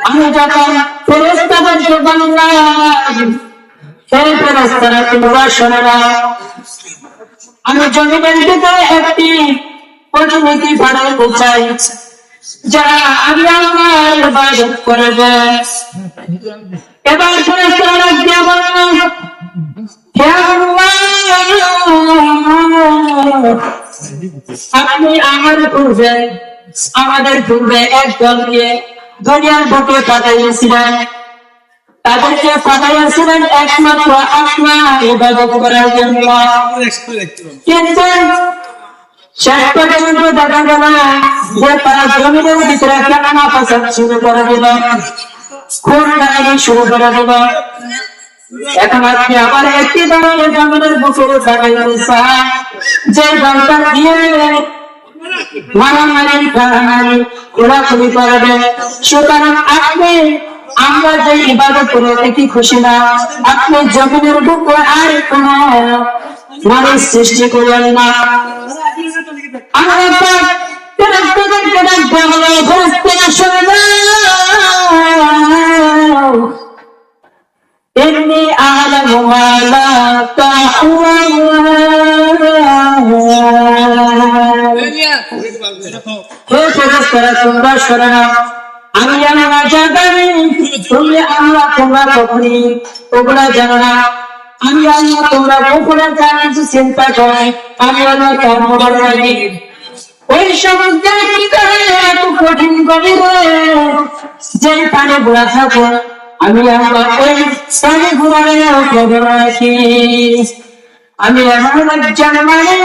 আমি যখন ফেরেশতাদেরকে বললাম, হে ফেরেশতারা তোমরা শোনো না, আমি জমিনের ভিতরে একটি প্রতিনিধি বানাতে চাই যারা আমি আল্লাহর ইবাদত করবে। এবার ফেরেশতারা ডাক দিয়ে বলল, হে আল্লাহ, আপনি আমাদের পূর্বে একদলকে দুনিয়ার বুকে পাঠাইয়াছিলেন, তাদেরকে পাঠাইয়াছিলেন একমাত্র আপনার ইবাদত করার জন্য। কিন্তু শেষ পর্যন্ত দেখা গেল যে তারা জমিনের ভিতরে কান্না ফাসাদ শুরু করে দিল, খুন খারাপি শুরু করে দিল। এখন আপনি আবার একটি দলের জমিনের বুকে পাঠাইয়াছেন যে দলটা দিয়ে মারামারি খারামারি খোলাখুলি করবে। সুতরাং আপনি আমরা যে ইবাদত করে কি খুশি না, আপনি জমিনের বুকে আর কোন মানুষ সৃষ্টি করলেন না। إني أعلم ما لا تعلمون হে ফেরেশতারা তোমরা শোনো না, আমি আল্লাহ জানি, তুমি আল্লাহ তোমরা কখনই ওগুলা জানো না। আমি আল্লাহ তোমরা গোপনে যা কিছু চিন্তা করো আমি আল্লাহ তার মনে রাখি। ওই সমস্ত এত কঠিন গভীরে যে পানি ঘোরা থাকো আমি আল্লাহ ওই পানি ঘোরারে খবর রাখি। আমি এমন একজন মানে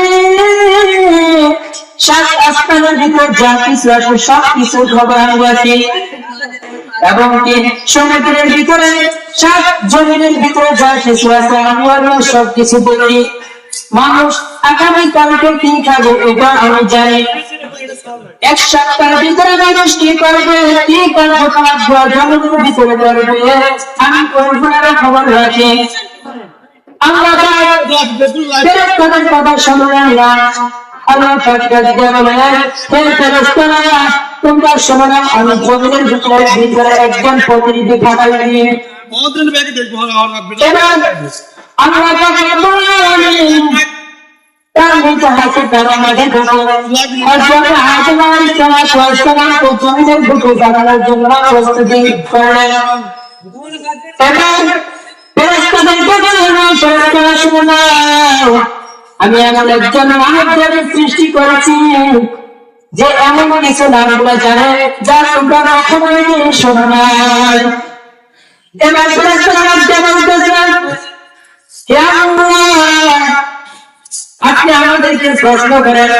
সাত আসমানের ভিতর যা কিছু আছে সব কিছু খবর আমি রাখি, এবং সমুদ্রের ভিতরে সাত জমিনের ভিতরে যা কিছু আছে আমি আল্লাহ সব কিছু বলি। মানুষ আগামীকালকে কি খাবে এটা আমি জানি, এক সপ্তাহের ভিতরে মানুষ কি করবে কি জমিনের ভিতরে করবে আমি কোন খবর রাখি। আল্লাহ ফেরেশতাদের কথা শুনলেন না। আল্লাহ ফেরেশতারা তোমরা শোনো না, আমি জমিনের ভিতরে একজন প্রতিনিধি পাঠাইনি। আল্লাহ তার নিচে হাতে তারা মাঝে জমিনের বুকে জানানোর জন্য প্রস্তুতি করলেন। আমি এমন একজন মানবদের সৃষ্টি করেছি যে এমন কিছু নামগুলো জানে যা তোমরা কখনোই শোনো নাই। এবার আপনি আমাদেরকে প্রশ্ন করেন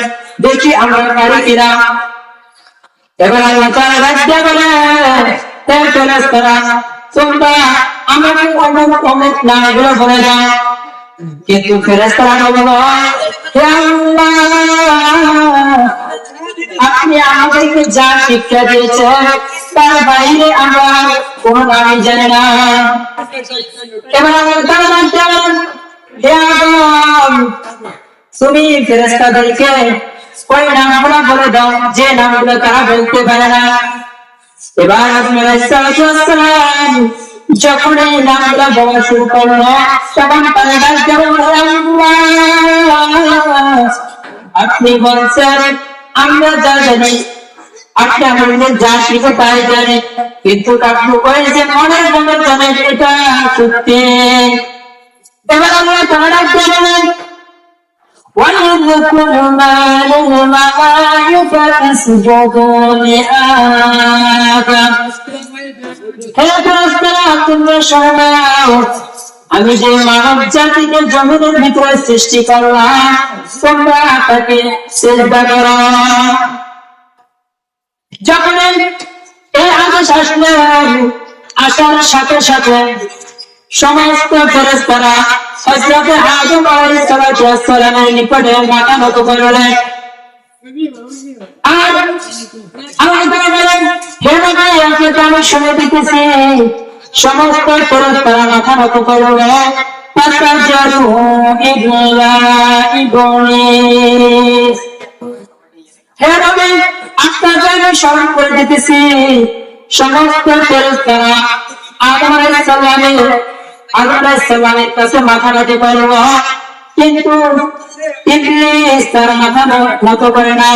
দেখি আমরা পারি কিনা। এবার আল্লাহ তাআলা রাজ্যে বলে তোমরা আমাকে অমুক অমুক নামগুলো বলে দাও। কিন্তু ফেরেশতারা বলল, হে আল্লাহ, আপনি আমাদেরকে যা শিক্ষা দিয়েছেন তার বাইরে আমরা কোন নামই জানি না। এবার আল্লাহ তাআলা বলেন, হে আদম, তুমি ফেরেশতাদেরকে ওই নামগুলো বলে দাও যে নামগুলো তারা বলতে পারে না। এবার আদম আলাইহিস সালাম যখন এই নামগুলো বলা শুরু করলো তখন আপনি বলছেন আমরা যা জানি, আপনি আমাদের যা শিখে তাই জানি, কিন্তু আপনি বলছে মনের মনে জানেন এটা সত্যি। এবার আমরা তারা বলেন وَيَذْكُرُ مَا لِلْمَلَائِكَةِ اسْجُدُوا لِآدَمَ হে ফেরেশতারা তোমরা শোনো, আমি যে মানব জাতিকে জমিনের ভিতরে সৃষ্টি করলাম তোমরা তাকে সিজদা করো। যখন এই আদেশ আসলো আসার সাথে সাথে সমস্ত ফেরেশতারা হযরত আদম আলাইহিস সালামের নিকটে মাথা নত করলেন। আর আল্লাহ তাআলা বলেন, হে নবী, আপনাকে আমি শুনে দিতেছি সমস্ত ফেরেশতারা মাথা নত করলেন। ফাসাজাদু ইল্লা ইবলীস। হে নবী, আপনাকে আমি স্মরণ করে দিতেছি সমস্ত ফেরেশতারা আদম আলাইহিস সালামের কাছে মাথা নত করল, কিন্তু ইবলিস তার মাথা নত করে না।